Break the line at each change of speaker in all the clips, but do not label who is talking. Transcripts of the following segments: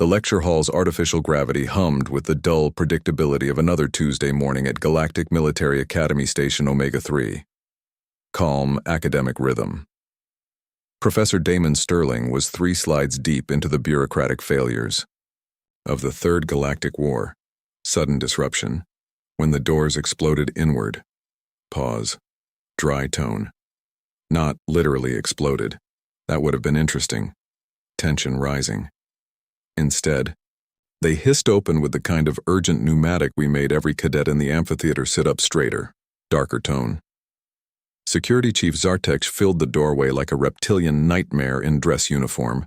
The lecture hall's artificial gravity hummed with the dull predictability of another Tuesday morning at Galactic Military Academy Station Omega-3. Calm, academic rhythm. Professor Damon Sterling was 3 slides deep into the bureaucratic failures of the Third Galactic War. Sudden disruption. When the doors exploded inward. Pause. Dry tone. Not literally exploded. That would have been interesting. Tension rising. Instead, they hissed open with the kind of urgent pneumatic we made every cadet in the amphitheater sit up straighter. Darker tone. Security Chief Zartek filled the doorway like a reptilian nightmare in dress uniform,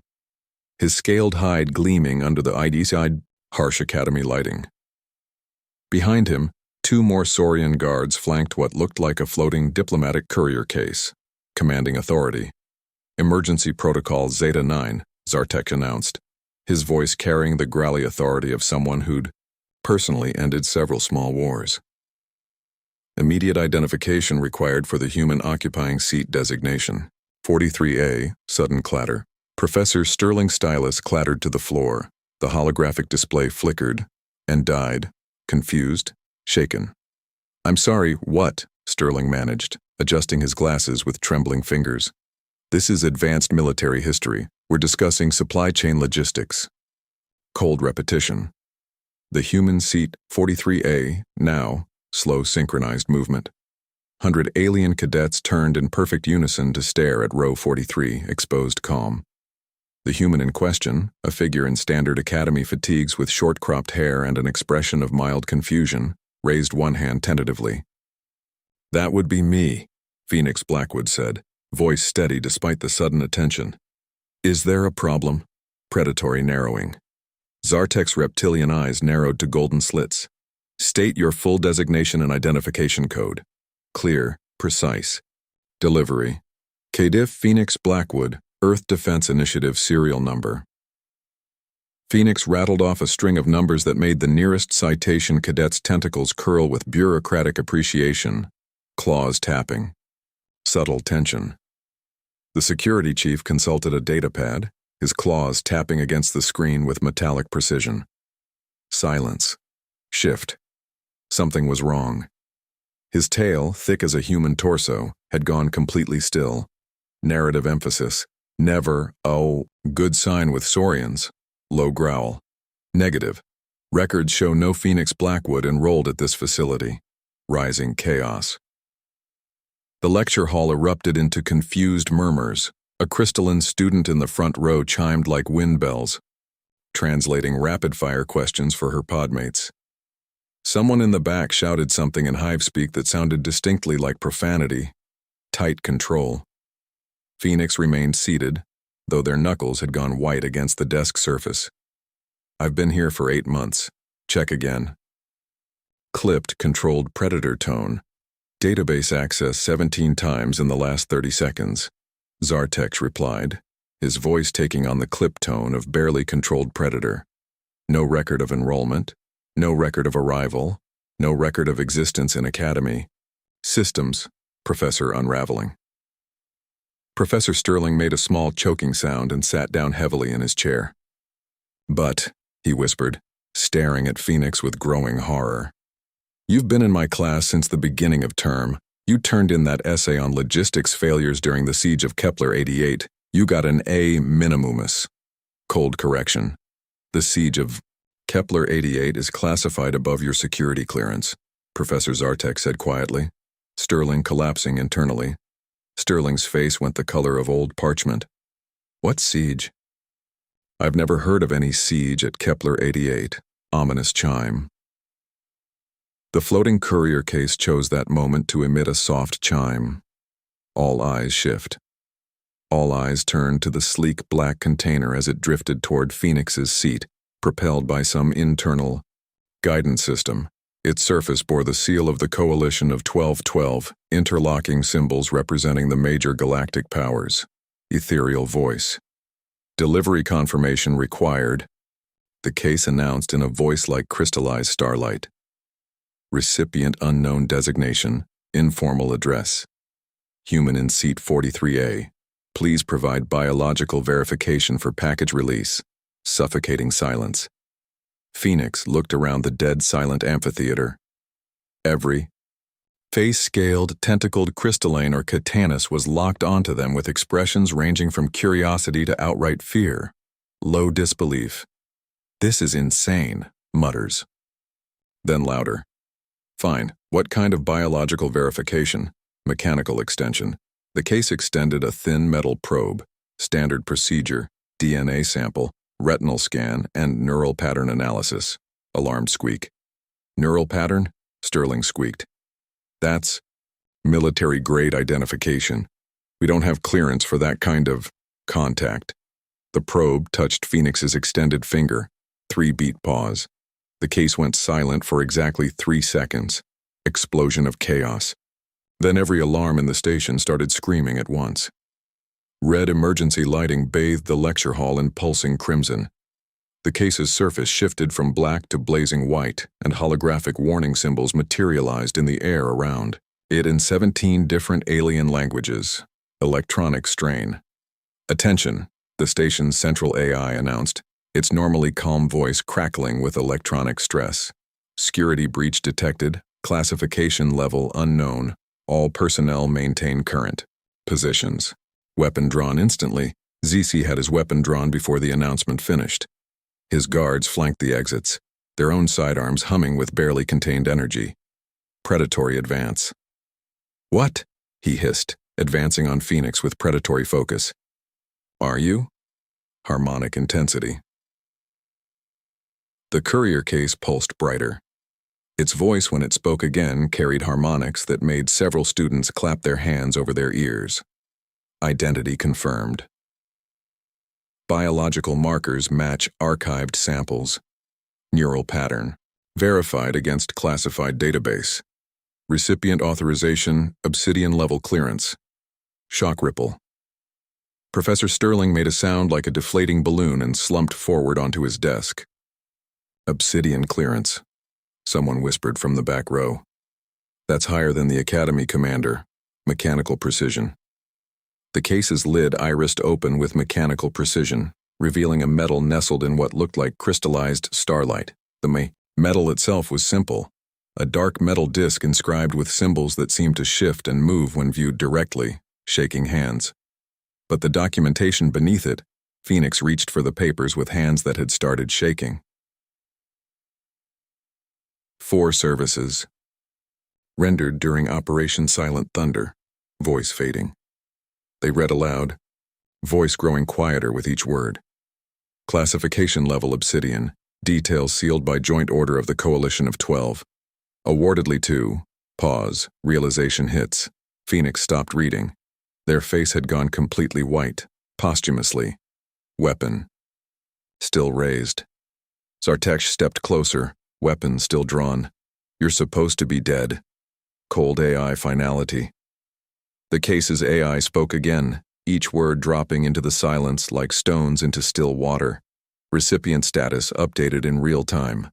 his scaled hide gleaming under the ID-side harsh academy lighting. Behind him, 2 more Saurian guards flanked what looked like a floating diplomatic courier case. Commanding authority. Emergency Protocol Zeta 9, Zartek announced, his voice carrying the growly authority of someone who'd personally ended several small wars. Immediate identification required for the human occupying seat designation. 43A, sudden clatter. Professor Sterling's stylus clattered to the floor. The holographic display flickered and died, confused, shaken. "I'm sorry, what?" Sterling managed, adjusting his glasses with trembling fingers. "This is advanced military history. We're discussing supply chain logistics." Cold repetition. The human seat 43A, now, slow synchronized movement. 100 alien cadets turned in perfect unison to stare at row 43, exposed calm. The human in question, a figure in standard academy fatigues with short-cropped hair and an expression of mild confusion, raised one hand tentatively. "That would be me," Phoenix Blackwood said, voice steady despite the sudden attention. "Is there a problem?" Predatory narrowing. Zartek's reptilian eyes narrowed to golden slits. "State your full designation and identification code. Clear, precise. Delivery. Cadet Phoenix Blackwood, Earth Defense Initiative serial number." Phoenix rattled off a string of numbers that made the nearest citation cadet's tentacles curl with bureaucratic appreciation, claws tapping. Subtle tension. The security chief consulted a datapad, his claws tapping against the screen with metallic precision. Silence. Shift. Something was wrong. His tail, thick as a human torso, had gone completely still. Narrative emphasis. Never, oh, good sign with Saurians. Low growl. Negative. Records show no Phoenix Blackwood enrolled at this facility. Rising chaos. The lecture hall erupted into confused murmurs. A crystalline student in the front row chimed like wind bells, translating rapid-fire questions for her podmates. Someone in the back shouted something in hive speak that sounded distinctly like profanity. Tight control. Phoenix remained seated, though their knuckles had gone white against the desk surface. "I've been here for 8 months. Check again." Clipped, controlled predator tone. "Database access 17 times in the last 30 seconds. Zartek replied, his voice taking on the clip tone of barely controlled predator. "No record of enrollment. No record of arrival. No record of existence in academy. Systems." Professor unraveling. Professor Sterling made a small choking sound and sat down heavily in his chair. "But," he whispered, staring at Phoenix with growing horror, "you've been in my class since the beginning of term. You turned in that essay on logistics failures during the siege of Kepler 88. You got an A minimumus." Cold correction. "The siege of Kepler 88 is classified above your security clearance," Professor Zartek said quietly, Sterling collapsing internally. Sterling's face went the color of old parchment. "What siege?" "I've never heard of any siege at Kepler 88, ominous chime." The floating courier case chose that moment to emit a soft chime. All eyes shift. All eyes turned to the sleek black container as it drifted toward Phoenix's seat, propelled by some internal guidance system. Its surface bore the seal of the coalition of 1212, interlocking symbols representing the major galactic powers. Ethereal voice. "Delivery confirmation required," the case announced in a voice like crystallized starlight. "Recipient unknown designation, informal address. Human in seat 43A. Please provide biological verification for package release." Suffocating silence. Phoenix looked around the dead silent amphitheater. Every face-scaled, tentacled crystalline or catanus was locked onto them with expressions ranging from curiosity to outright fear. Low disbelief. "This is insane," mutters. Then louder. "Fine, what kind of biological verification?" "Mechanical extension." The case extended a thin metal probe, standard procedure, DNA sample, retinal scan, and neural pattern analysis. Alarmed squeak. "Neural pattern?" Sterling squeaked. "That's military-grade identification. We don't have clearance for that kind of contact." The probe touched Phoenix's extended finger. 3-beat pause. The case went silent for exactly 3 seconds. Explosion of chaos. Then every alarm in the station started screaming at once. Red emergency lighting bathed the lecture hall in pulsing crimson. The case's surface shifted from black to blazing white, and holographic warning symbols materialized in the air around it in 17 different alien languages. Electronic strain. "Attention," the station's central AI announced, its normally calm voice crackling with electronic stress. "Security breach detected. Classification level unknown. All personnel maintain current positions." Weapon drawn instantly. ZC had his weapon drawn before the announcement finished. His guards flanked the exits, their own sidearms humming with barely contained energy. Predatory advance. "What?" he hissed, advancing on Phoenix with predatory focus. "Are you?" Harmonic intensity. The courier case pulsed brighter. Its voice, when it spoke again, carried harmonics that made several students clap their hands over their ears. Identity confirmed. Biological markers match archived samples. Neural pattern. Verified against classified database. Recipient authorization, Obsidian-level clearance. Shock ripple. Professor Sterling made a sound like a deflating balloon and slumped forward onto his desk. "Obsidian clearance," someone whispered from the back row. "That's higher than the Academy commander. Mechanical precision." The case's lid irised open with mechanical precision, revealing a metal nestled in what looked like crystallized starlight. The metal itself was simple, a dark metal disc inscribed with symbols that seemed to shift and move when viewed directly, shaking hands. But the documentation beneath it, Phoenix reached for the papers with hands that had started shaking. 4 services. Rendered during Operation Silent Thunder. Voice fading. They read aloud, voice growing quieter with each word. Classification level Obsidian, details sealed by joint order of the Coalition of 12. Awardedly to, pause, realization hits. Phoenix stopped reading. Their face had gone completely white, posthumously. Weapon. Still raised. Zartesh stepped closer, weapon still drawn. "You're supposed to be dead." Cold AI finality. The case's AI spoke again, each word dropping into the silence like stones into still water. Recipient status updated in real time.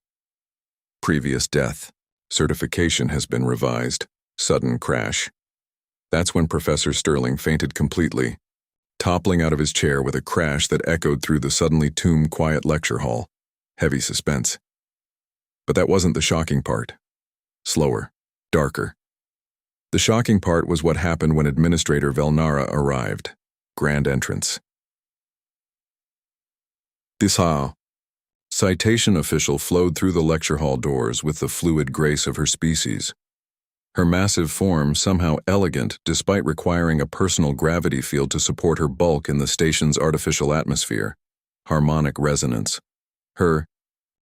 Previous death. Certification has been revised. Sudden crash. That's when Professor Sterling fainted completely, toppling out of his chair with a crash that echoed through the suddenly tomb-quiet lecture hall. Heavy suspense. But that wasn't the shocking part. Slower. Darker. The shocking part was what happened when Administrator Velnara arrived. Grand entrance. "This how?" Citation official flowed through the lecture hall doors with the fluid grace of her species. Her massive form somehow elegant despite requiring a personal gravity field to support her bulk in the station's artificial atmosphere. Harmonic resonance. Her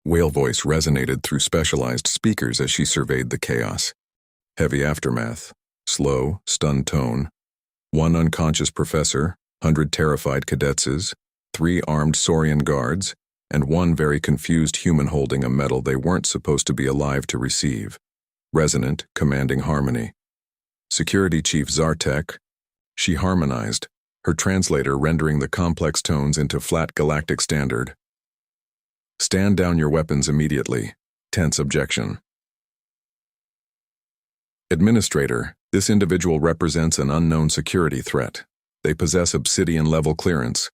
whale voice resonated through specialized speakers as she surveyed the chaos. Heavy aftermath. Slow, stunned tone. 1 unconscious professor, 100 terrified cadetses, 3 armed Saurian guards, and 1 very confused human holding a medal they weren't supposed to be alive to receive. Resonant, commanding harmony. Security Chief Zartek. She harmonized, her translator rendering the complex tones into flat galactic standard. "Stand down your weapons immediately." Tense objection. Administrator, this individual represents an unknown security threat. They possess Obsidian-level clearance.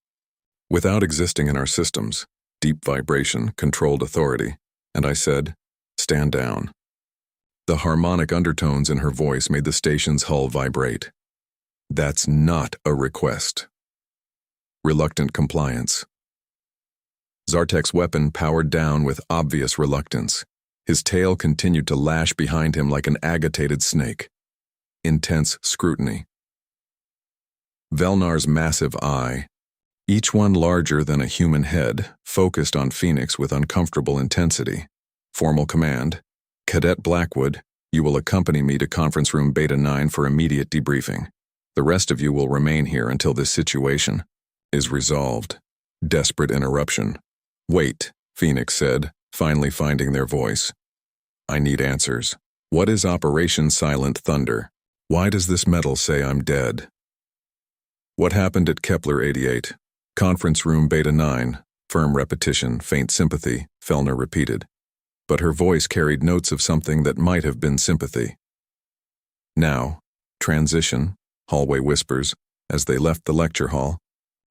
Without existing in our systems, deep vibration, controlled authority, and I said, "Stand down." The harmonic undertones in her voice made the station's hull vibrate. That's not a request. Reluctant compliance. Zartek's weapon powered down with obvious reluctance. His tail continued to lash behind him like an agitated snake. Intense scrutiny. Velnar's massive eye, each one larger than a human head, focused on Phoenix with uncomfortable intensity. Formal command: Cadet Blackwood, you will accompany me to conference room Beta 9 for immediate debriefing. The rest of you will remain here until this situation is resolved. Desperate interruption. Wait, Phoenix said, finally finding their voice. I need answers. What is Operation Silent Thunder? Why does this metal say I'm dead? What happened at Kepler 88? Conference room Beta 9. Firm repetition, faint sympathy, Fellner repeated. But her voice carried notes of something that might have been sympathy. Now, transition, hallway whispers, as they left the lecture hall.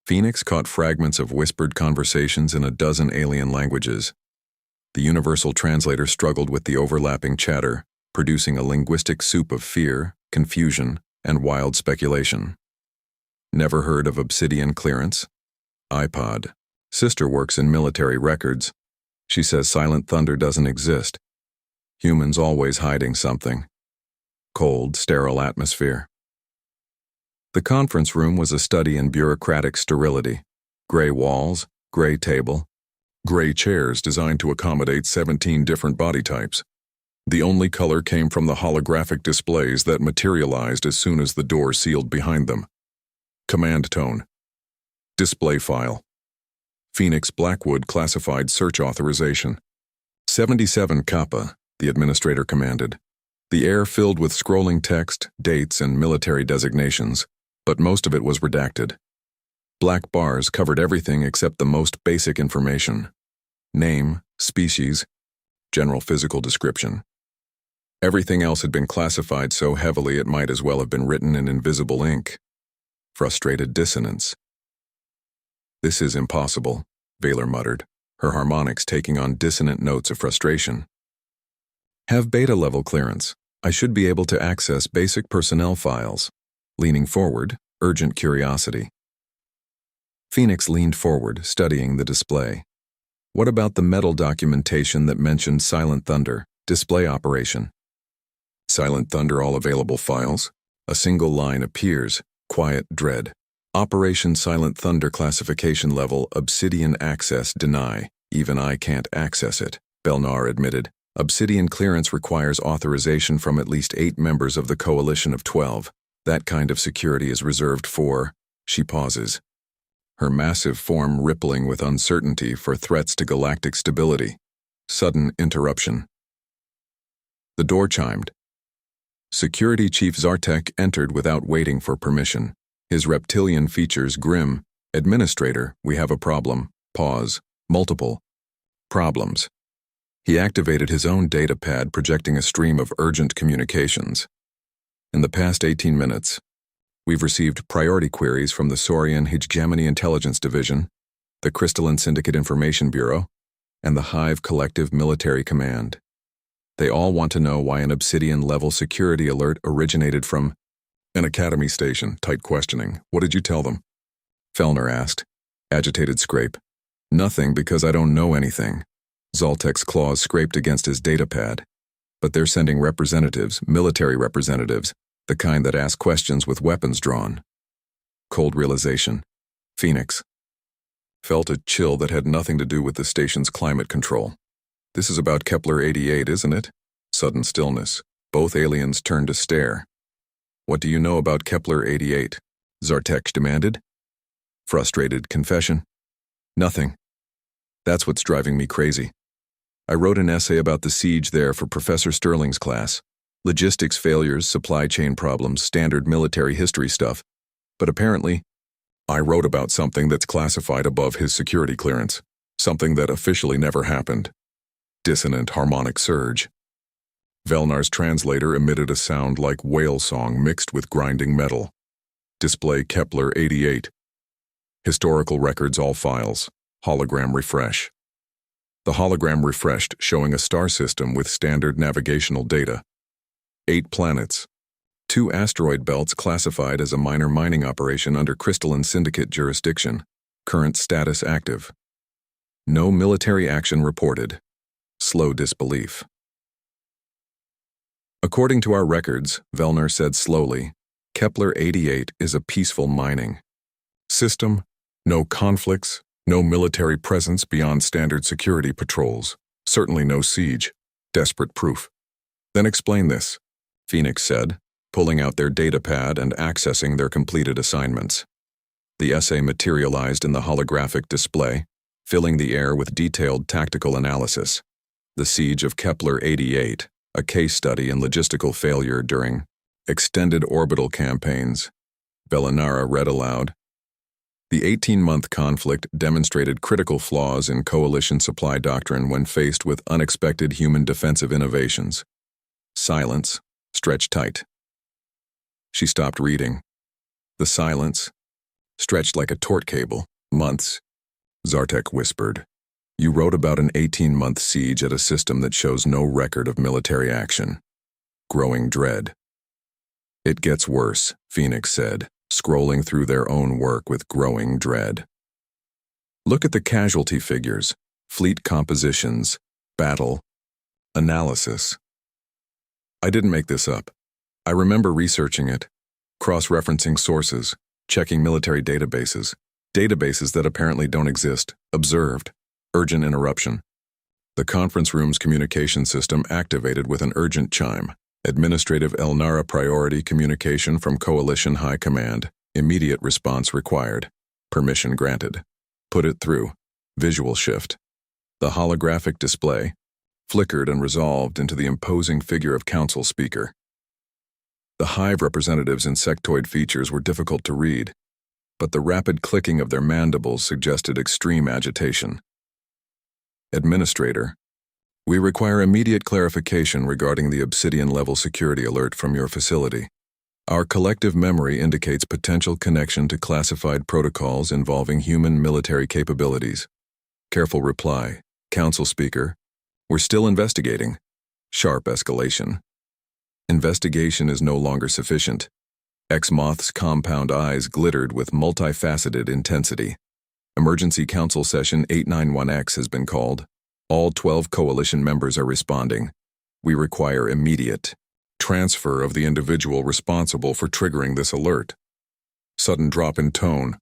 Phoenix caught fragments of whispered conversations in a dozen alien languages. The universal translator struggled with the overlapping chatter, producing a linguistic soup of fear, confusion, and wild speculation. Never heard of Obsidian clearance? iPod. Sister works in military records. She says Silent Thunder doesn't exist. Humans always hiding something. Cold, sterile atmosphere. The conference room was a study in bureaucratic sterility. Gray walls, gray table, gray chairs designed to accommodate 17 different body types. The only color came from the holographic displays that materialized as soon as the door sealed behind them. Command tone. Display file. Phoenix Blackwood classified search authorization. 77 Kappa, the administrator commanded. The air filled with scrolling text, dates, and military designations, but most of it was redacted. Black bars covered everything except the most basic information. Name, species, general physical description. Everything else had been classified so heavily it might as well have been written in invisible ink. Frustrated dissonance. This is impossible, Vaylor muttered, her harmonics taking on dissonant notes of frustration. Have beta-level clearance. I should be able to access basic personnel files. Leaning forward, urgent curiosity. Phoenix leaned forward, studying the display. What about the metal documentation that mentioned Silent Thunder, display operation? Silent Thunder all available files. A single line appears, quiet dread. Operation Silent Thunder classification level Obsidian access deny. Even I can't access it, Belnar admitted. Obsidian clearance requires authorization from at least 8 members of the coalition of 12. That kind of security is reserved for, she pauses. Her massive form rippling with uncertainty for threats to galactic stability. Sudden interruption. The door chimed. Security Chief Zartek entered without waiting for permission. His reptilian features grim. Administrator, we have a problem. Pause. Multiple problems. He activated his own data pad, projecting a stream of urgent communications. In the past 18 minutes, we've received priority queries from the Saurian Hegemony Intelligence Division, the Crystalline Syndicate Information Bureau, and the Hive Collective Military Command. They all want to know why an Obsidian-level security alert originated from an Academy station. Tight questioning. What did you tell them? Fellner asked. Agitated scrape. Nothing, because I don't know anything. Zaltek's claws scraped against his datapad. But they're sending representatives, military representatives, the kind that ask questions with weapons drawn. Cold realization. Phoenix. Felt a chill that had nothing to do with the station's climate control. This is about Kepler 88, isn't it? Sudden stillness. Both aliens turned to stare. What do you know about Kepler 88? Zartek demanded. Frustrated confession. Nothing. That's what's driving me crazy. I wrote an essay about the siege there for Professor Sterling's class. Logistics failures, supply chain problems, standard military history stuff. But apparently, I wrote about something that's classified above his security clearance. Something that officially never happened. Dissonant harmonic surge. Velnar's translator emitted a sound like whale song mixed with grinding metal. Display Kepler 88. Historical records all files. Hologram refresh. The hologram refreshed, showing a star system with standard navigational data. 8 planets. 2 asteroid belts classified as a minor mining operation under Crystalline Syndicate jurisdiction. Current status active. No military action reported. Slow disbelief. According to our records, Vellner said slowly, Kepler 88 is a peaceful mining system. No conflicts, no military presence beyond standard security patrols. Certainly no siege. Desperate proof. Then explain this, Phoenix said, pulling out their datapad and accessing their completed assignments. The essay materialized in the holographic display, filling the air with detailed tactical analysis. The Siege of Kepler 88, a case study in logistical failure during extended orbital campaigns. Bellinara read aloud. The 18-month conflict demonstrated critical flaws in coalition supply doctrine when faced with unexpected human defensive innovations. Silence, stretched tight. She stopped reading. The silence, stretched like a taut cable. Months. Zartek whispered. You wrote about an 18-month siege at a system that shows no record of military action. Growing dread. It gets worse, Phoenix said, scrolling through their own work with growing dread. Look at the casualty figures, fleet compositions, battle, analysis. I didn't make this up. I remember researching it, cross-referencing sources, checking military databases that apparently don't exist, observed, urgent interruption. The conference room's communication system activated with an urgent chime. Administrative Elnara priority communication from Coalition High Command. Immediate response required. Permission granted. Put it through. Visual shift. The holographic display flickered and resolved into the imposing figure of council speaker. The Hive representatives' insectoid features were difficult to read, but the rapid clicking of their mandibles suggested extreme agitation. Administrator, we require immediate clarification regarding the Obsidian-level security alert from your facility. Our collective memory indicates potential connection to classified protocols involving human military capabilities. Careful reply. Council speaker, we're still investigating. Sharp escalation. Investigation is no longer sufficient. X-Moth's compound eyes glittered with multifaceted intensity. Emergency Council Session 891X has been called. All 12 Coalition members are responding. We require immediate transfer of the individual responsible for triggering this alert. Sudden drop in tone.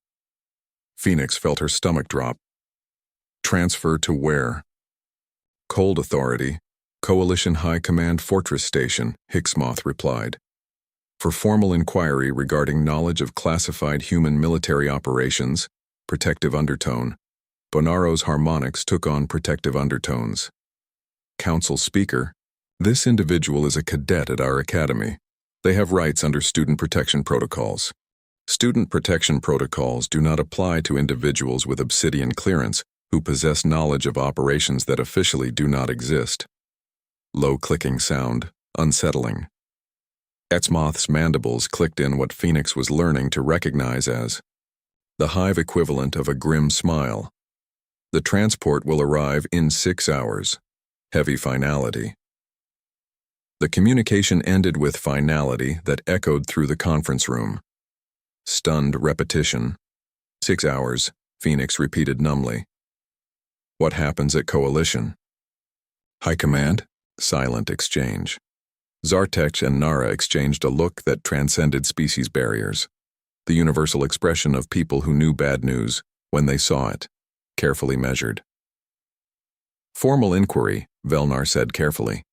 Phoenix felt her stomach drop. Transfer to where? Cold Authority, Coalition High Command Fortress Station, Hixmoth replied. For formal inquiry regarding knowledge of classified human military operations, protective undertone. Bonaro's harmonics took on protective undertones. Council speaker, this individual is a cadet at our academy. They have rights under student protection protocols. Student protection protocols do not apply to individuals with Obsidian clearance who possess knowledge of operations that officially do not exist. Low clicking sound, unsettling. X-Moth's mandibles clicked in what Phoenix was learning to recognize as the Hive equivalent of a grim smile. The transport will arrive in 6 hours. Heavy finality. The communication ended with finality that echoed through the conference room. Stunned repetition. 6 hours, Phoenix repeated numbly. What happens at Coalition? High Command? Silent exchange. Zartek and Nara exchanged a look that transcended species barriers. The universal expression of people who knew bad news when they saw it. Carefully measured. Formal inquiry, Vellner said carefully.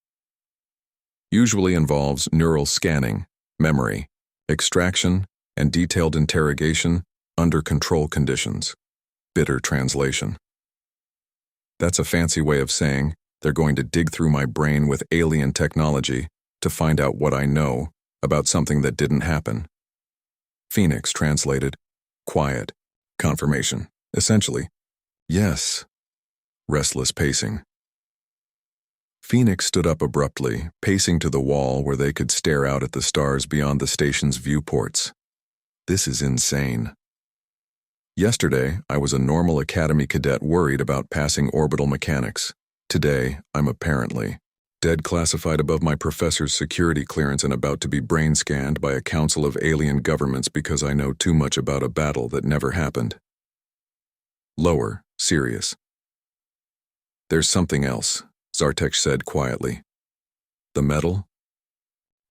Usually involves neural scanning, memory, extraction, and detailed interrogation under control conditions. Bitter translation. That's a fancy way of saying they're going to dig through my brain with alien technology to find out what I know about something that didn't happen. Phoenix translated. Quiet. Confirmation. Essentially. Yes. Restless pacing. Phoenix stood up abruptly, pacing to the wall where they could stare out at the stars beyond the station's viewports. This is insane. Yesterday, I was a normal academy cadet worried about passing orbital mechanics. Today, I'm apparently dead, classified above my professor's security clearance, and about to be brain scanned by a council of alien governments because I know too much about a battle that never happened. Lower, serious. There's something else, Zartek said quietly. The medal?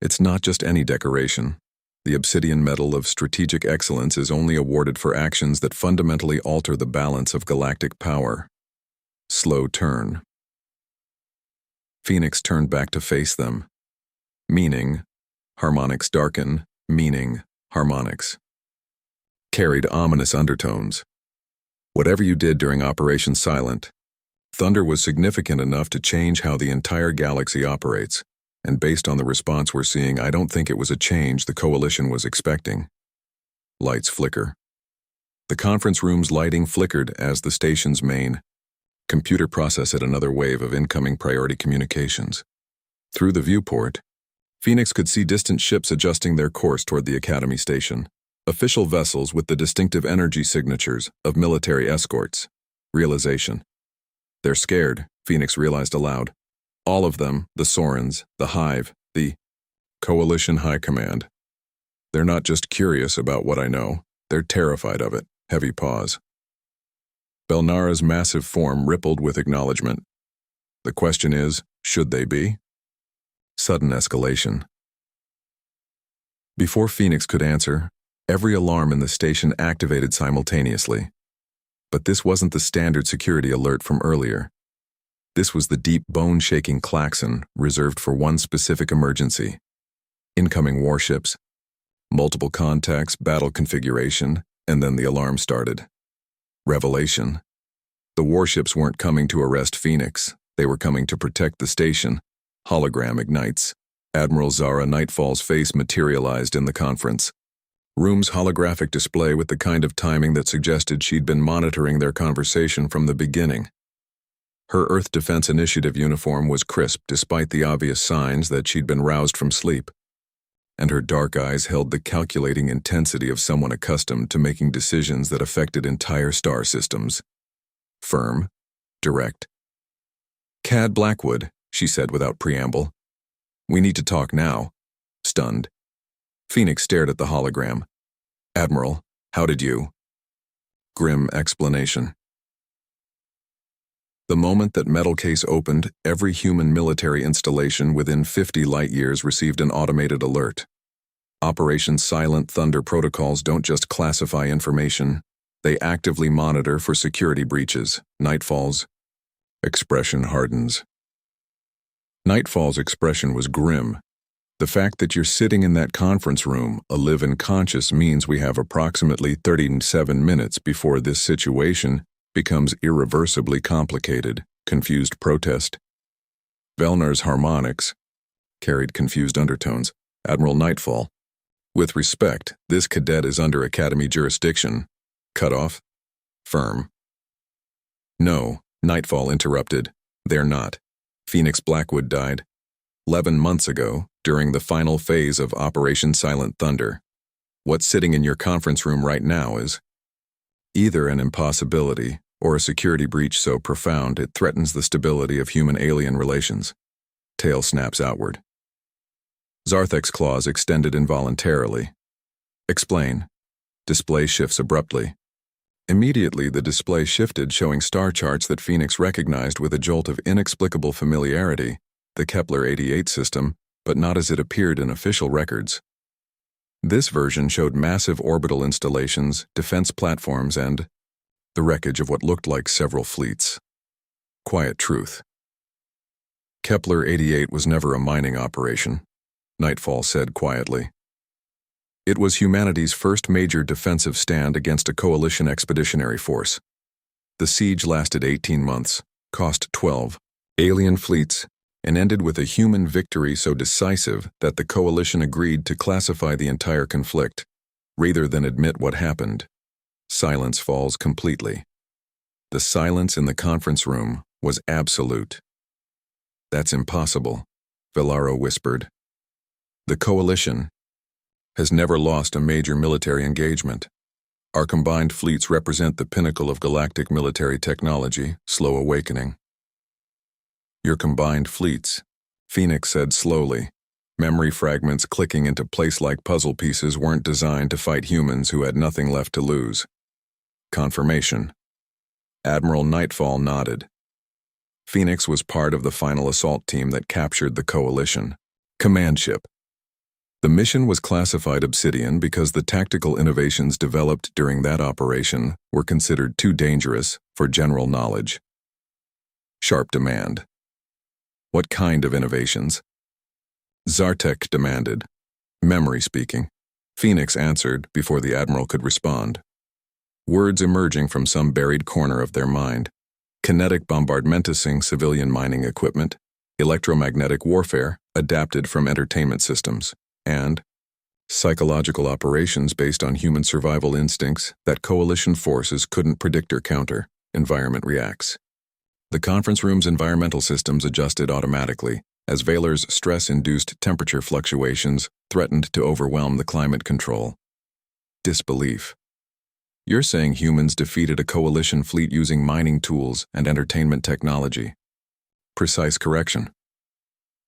It's not just any decoration. The Obsidian Medal of Strategic Excellence is only awarded for actions that fundamentally alter the balance of galactic power. Slow turn. Phoenix turned back to face them. Meaning, harmonics darken, meaning, harmonics. Carried ominous undertones. Whatever you did during Operation Silent, Thunder was significant enough to change how the entire galaxy operates, and based on the response we're seeing, I don't think it was a change the Coalition was expecting. Lights flicker. The conference room's lighting flickered as the station's main computer processed another wave of incoming priority communications. Through the viewport, Phoenix could see distant ships adjusting their course toward the Academy station, official vessels with the distinctive energy signatures of military escorts. Realization. They're scared, Phoenix realized aloud. All of them, the Sorens, the Hive, the Coalition High Command. They're not just curious about what I know, they're terrified of it. Heavy pause. Belnara's massive form rippled with acknowledgement. The question is, should they be? Sudden escalation. Before Phoenix could answer, every alarm in the station activated simultaneously. But this wasn't the standard security alert from earlier. This was the deep, bone-shaking klaxon reserved for one specific emergency. Incoming warships, multiple contacts, battle configuration, and then the alarm started. Revelation. The warships weren't coming to arrest Phoenix. They were coming to protect the station. Hologram ignites. Admiral Zara Nightfall's face materialized in the conference room's holographic display with the kind of timing that suggested she'd been monitoring their conversation from the beginning. Her Earth Defense Initiative uniform was crisp despite the obvious signs that she'd been roused from sleep, and her dark eyes held the calculating intensity of someone accustomed to making decisions that affected entire star systems. Firm, direct. "Cad Blackwood," she said without preamble. "We need to talk now." Stunned, Phoenix stared at the hologram. "Admiral, how did you?" Grim explanation. The moment that metal case opened, every human military installation within 50 light-years received an automated alert. Operation Silent Thunder protocols don't just classify information, they actively monitor for security breaches. Nightfall's expression hardens. Nightfall's expression was grim. The fact that you're sitting in that conference room, alive and conscious, means we have approximately 37 minutes before this situation becomes irreversibly complicated. Confused protest. Velnar's harmonics carried confused undertones. "Admiral Nightfall, with respect, this cadet is under Academy jurisdiction." Cut off. Firm. "No," Nightfall interrupted. "They're not. Phoenix Blackwood died 11 months ago, during the final phase of Operation Silent Thunder. What's sitting in your conference room right now is either an impossibility or a security breach so profound it threatens the stability of human-alien relations." Tail snaps outward. Zarthek's claws extended involuntarily. "Explain." Display shifts abruptly. Immediately, the display shifted, showing star charts that Phoenix recognized with a jolt of inexplicable familiarity, the Kepler 88 system, but not as it appeared in official records. This version showed massive orbital installations, defense platforms, and the wreckage of what looked like several fleets. Quiet truth. Kepler 88 was never a mining operation, Nightfall said quietly. It was humanity's first major defensive stand against a coalition expeditionary force. The siege lasted 18 months, cost 12 alien fleets, and ended with a human victory so decisive that the coalition agreed to classify the entire conflict, rather than admit what happened. Silence falls completely. The silence in the conference room was absolute. "That's impossible," Velaro whispered. "The coalition has never lost a major military engagement. Our combined fleets represent the pinnacle of galactic military technology, slow awakening." Your combined fleets, Phoenix said slowly. Memory fragments clicking into place like puzzle pieces weren't designed to fight humans who had nothing left to lose. Confirmation. Admiral Nightfall nodded. Phoenix was part of the final assault team that captured the Coalition command ship. The mission was classified Obsidian because the tactical innovations developed during that operation were considered too dangerous for general knowledge. Sharp demand. What kind of innovations? Zartek demanded. Memory speaking. Phoenix answered before the Admiral could respond. Words emerging from some buried corner of their mind. Kinetic bombardmenticing civilian mining equipment, electromagnetic warfare adapted from entertainment systems, and psychological operations based on human survival instincts that coalition forces couldn't predict or counter. Environment reacts. The conference room's environmental systems adjusted automatically as Vaylor's stress-induced temperature fluctuations threatened to overwhelm the climate control. Disbelief. You're saying humans defeated a coalition fleet using mining tools and entertainment technology. Precise correction.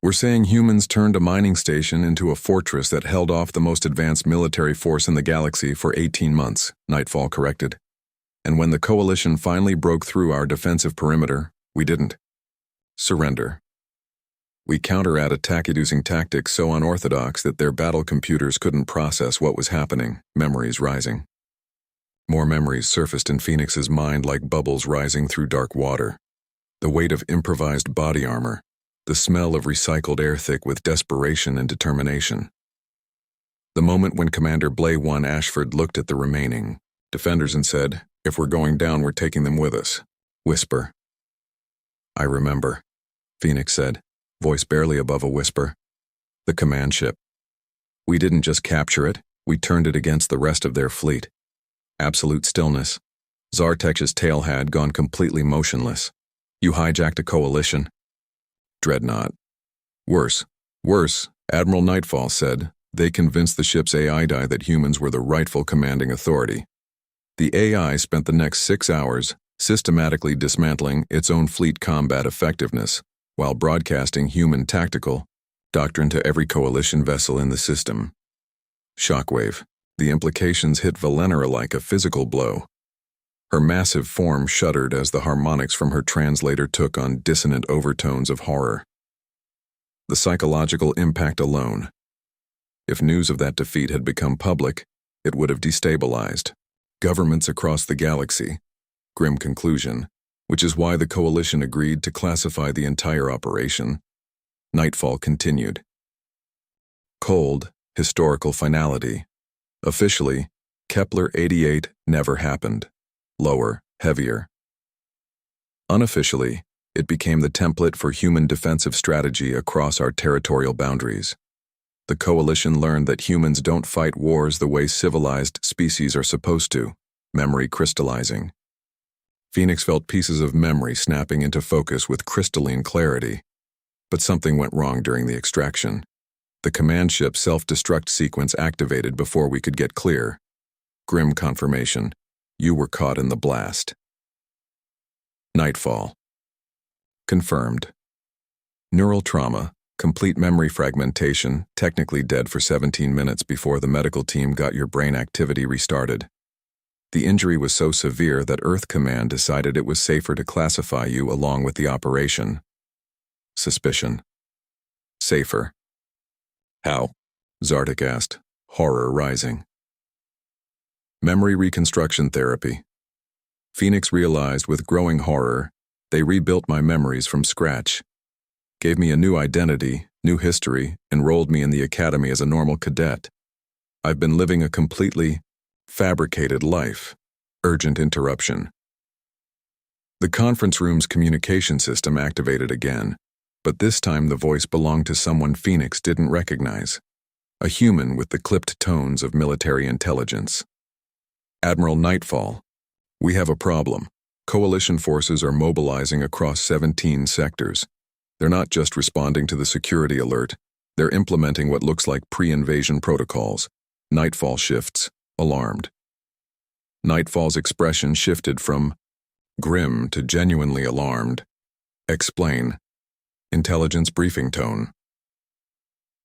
We're saying humans turned a mining station into a fortress that held off the most advanced military force in the galaxy for 18 months, Nightfall corrected. And when the coalition finally broke through our defensive perimeter, we didn't surrender. We counter-attacked using tactics so unorthodox that their battle computers couldn't process what was happening, memories rising. More memories surfaced in Phoenix's mind like bubbles rising through dark water. The weight of improvised body armor, the smell of recycled air thick with desperation and determination. The moment when Commander Blay 1 Ashford looked at the remaining defenders and said, "If we're going down, we're taking them with us." Whisper. "I remember," Phoenix said, voice barely above a whisper. "The command ship. We didn't just capture it, we turned it against the rest of their fleet. Absolute stillness. Zartek's tail had gone completely motionless. You hijacked a coalition." Dreadnought. Worse, Admiral Nightfall said. They convinced the ship's AI that humans were the rightful commanding authority. The AI spent the next 6 hours systematically dismantling its own fleet combat effectiveness while broadcasting human tactical doctrine to every coalition vessel in the system. Shockwave. The implications hit Valenera like a physical blow. Her massive form shuddered as the harmonics from her translator took on dissonant overtones of horror. The psychological impact alone. If news of that defeat had become public, it would have destabilized governments across the galaxy. Grim conclusion, which is why the coalition agreed to classify the entire operation. Nightfall continued. Cold, historical finality. Officially, Kepler 88 never happened. Lower, heavier. Unofficially, it became the template for human defensive strategy across our territorial boundaries. The coalition learned that humans don't fight wars the way civilized species are supposed to, memory crystallizing. Phoenix felt pieces of memory snapping into focus with crystalline clarity. But something went wrong during the extraction. The command ship's self-destruct sequence activated before we could get clear. Grim confirmation. You were caught in the blast. Nightfall. Confirmed. Neural trauma, complete memory fragmentation, technically dead for 17 minutes before the medical team got your brain activity restarted. The injury was so severe that Earth Command decided it was safer to classify you along with the operation. Suspicion. Safer. How? Zartek asked, horror rising. Memory reconstruction therapy. Phoenix realized with growing horror, they rebuilt my memories from scratch. Gave me a new identity, new history, enrolled me in the academy as a normal cadet. I've been living a completely fabricated life. Urgent interruption. The conference room's communication system activated again, but this time the voice belonged to someone Phoenix didn't recognize. A human with the clipped tones of military intelligence. Admiral Nightfall, we have a problem. Coalition forces are mobilizing across 17 sectors. They're not just responding to the security alert, they're implementing what looks like pre-invasion protocols. Nightfall shifts, alarmed. Nightfall's expression shifted from grim to genuinely alarmed. Explain. Intelligence briefing tone.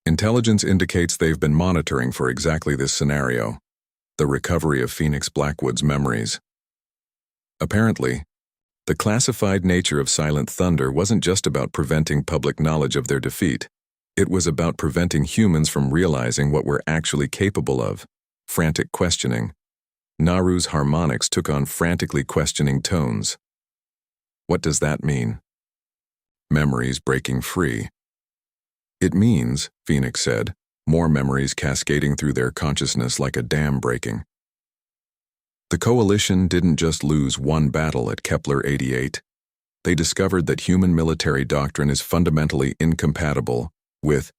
Intelligence indicates they've been monitoring for exactly this scenario, the recovery of Phoenix Blackwood's memories. Apparently, the classified nature of Silent Thunder wasn't just about preventing public knowledge of their defeat. It was about preventing humans from realizing what we're actually capable of. Frantic questioning. Naru's harmonics took on frantically questioning tones. What does that mean? Memories breaking free. It means, Phoenix said, more memories cascading through their consciousness like a dam breaking. The Coalition didn't just lose one battle at Kepler 88. They discovered that human military doctrine is fundamentally incompatible with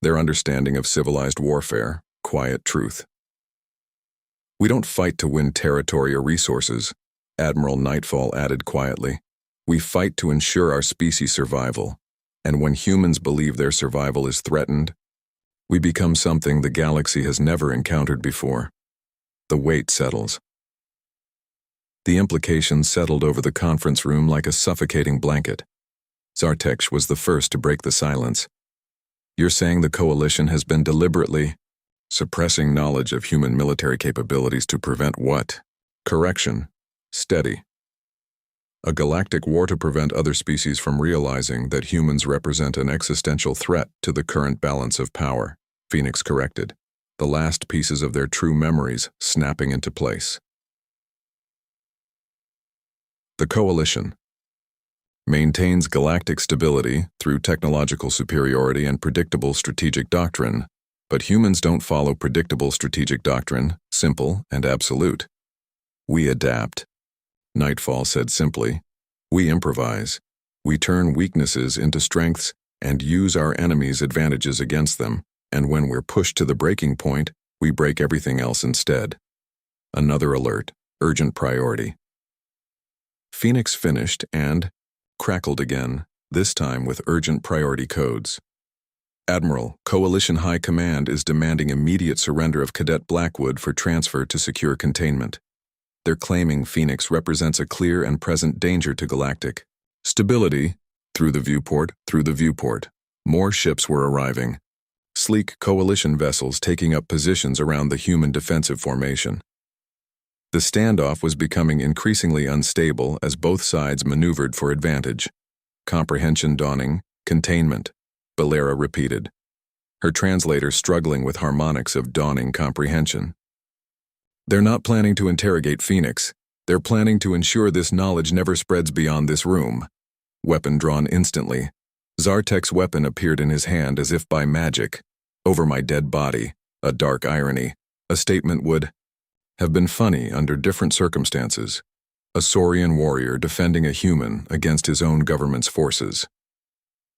their understanding of civilized warfare, quiet truth. We don't fight to win territory or resources, Admiral Nightfall added quietly. We fight to ensure our species' survival, and when humans believe their survival is threatened, we become something the galaxy has never encountered before. The weight settles. The implications settled over the conference room like a suffocating blanket. Zartek was the first to break the silence. You're saying the Coalition has been deliberately suppressing knowledge of human military capabilities to prevent what? Correction. Steady. A galactic war to prevent other species from realizing that humans represent an existential threat to the current balance of power, Phoenix corrected, the last pieces of their true memories snapping into place. The Coalition maintains galactic stability through technological superiority and predictable strategic doctrine, but humans don't follow predictable strategic doctrine, simple and absolute. We adapt. Nightfall said simply, we improvise. We turn weaknesses into strengths and use our enemies' advantages against them, and when we're pushed to the breaking point, we break everything else instead. Another alert, urgent priority. Phoenix finished and crackled again, this time with urgent priority codes. Admiral, Coalition High Command is demanding immediate surrender of Cadet Blackwood for transfer to secure containment. They're claiming Phoenix represents a clear and present danger to Galactic. Stability, through the viewport. More ships were arriving. Sleek Coalition vessels taking up positions around the human defensive formation. The standoff was becoming increasingly unstable as both sides maneuvered for advantage. Comprehension dawning, containment, Valera repeated, her translator struggling with harmonics of dawning comprehension. They're not planning to interrogate Phoenix. They're planning to ensure this knowledge never spreads beyond this room. Weapon drawn instantly. Zartek's weapon appeared in his hand as if by magic. Over my dead body, a dark irony. A statement would have been funny under different circumstances. A Saurian warrior defending a human against his own government's forces.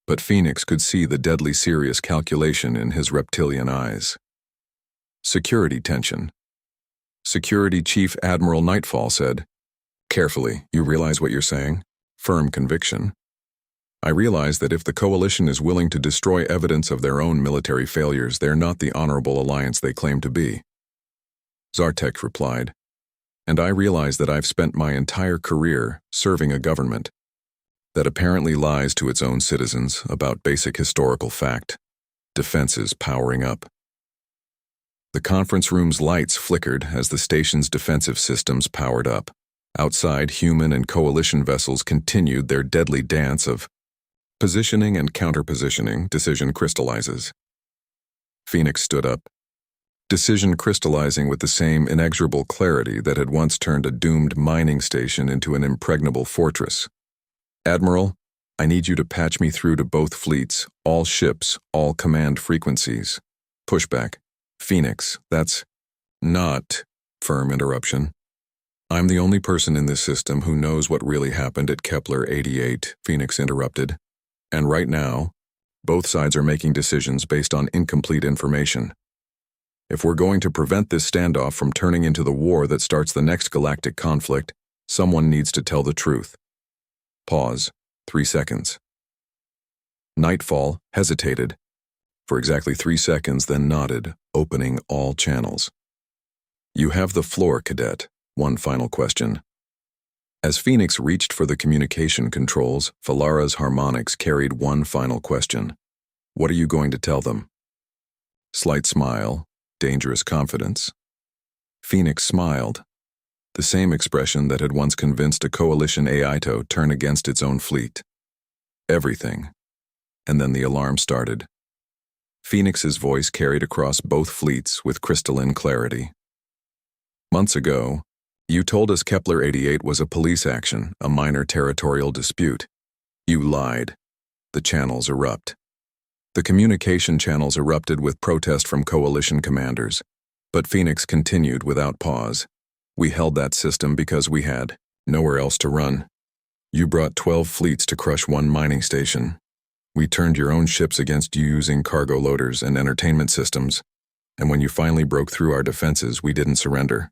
But Phoenix could see the deadly serious calculation in his reptilian eyes. Security tension. Security Chief Admiral Nightfall said, carefully, you realize what you're saying? Firm conviction. I realize that if the Coalition is willing to destroy evidence of their own military failures, they're not the honorable alliance they claim to be. Zartek replied, and I realize that I've spent my entire career serving a government that apparently lies to its own citizens about basic historical fact. Defenses powering up. The conference room's lights flickered as the station's defensive systems powered up. Outside, human and Coalition vessels continued their deadly dance of positioning and counter-positioning. Decision crystallizes. Phoenix stood up. Decision crystallizing with the same inexorable clarity that had once turned a doomed mining station into an impregnable fortress. Admiral, I need you to patch me through to both fleets, all ships, all command frequencies. Pushback. Phoenix, that's not firm interruption. I'm the only person in this system who knows what really happened at Kepler 88, Phoenix interrupted. And right now, both sides are making decisions based on incomplete information. If we're going to prevent this standoff from turning into the war that starts the next galactic conflict, someone needs to tell the truth. Pause. 3 seconds. Nightfall hesitated for exactly 3 seconds, then nodded, opening all channels. You have the floor, Cadet. One final question. As Phoenix reached for the communication controls, Falara's harmonics carried one final question. What are you going to tell them? Slight smile, dangerous confidence. Phoenix smiled, the same expression that had once convinced a coalition AI to turn against its own fleet. Everything. And then the alarm started. Phoenix's voice carried across both fleets with crystalline clarity. Months ago, you told us Kepler 88 was a police action, a minor territorial dispute. You lied. The channels erupt. The communication channels erupted with protest from coalition commanders. But Phoenix continued without pause. We held that system because we had nowhere else to run. You brought 12 fleets to crush one mining station. We turned your own ships against you using cargo loaders and entertainment systems. And when you finally broke through our defenses, we didn't surrender.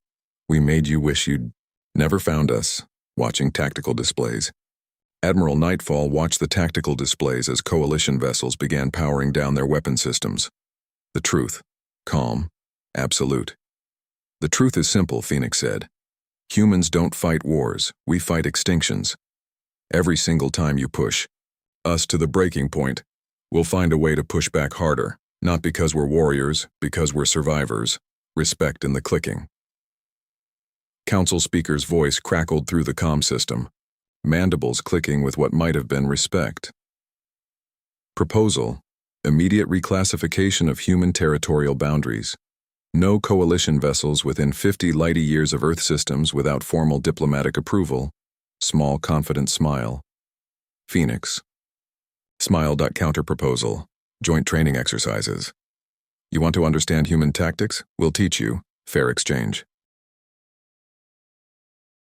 We made you wish you'd never found us, watching tactical displays. Admiral Nightfall watched the tactical displays as coalition vessels began powering down their weapon systems. The truth, calm, absolute. The truth is simple, Phoenix said. Humans don't fight wars, we fight extinctions. Every single time you push us to the breaking point, we'll find a way to push back harder, not because we're warriors, because we're survivors. Respect in the clicking. Council Speaker's voice crackled through the comm system, mandibles clicking with what might have been respect. Proposal: immediate reclassification of human territorial boundaries. No coalition vessels within 50 light-years of Earth systems without formal diplomatic approval. Small, confident smile. Phoenix. Smile. Counter-proposal. Joint training exercises. You want to understand human tactics? We'll teach you. Fair exchange.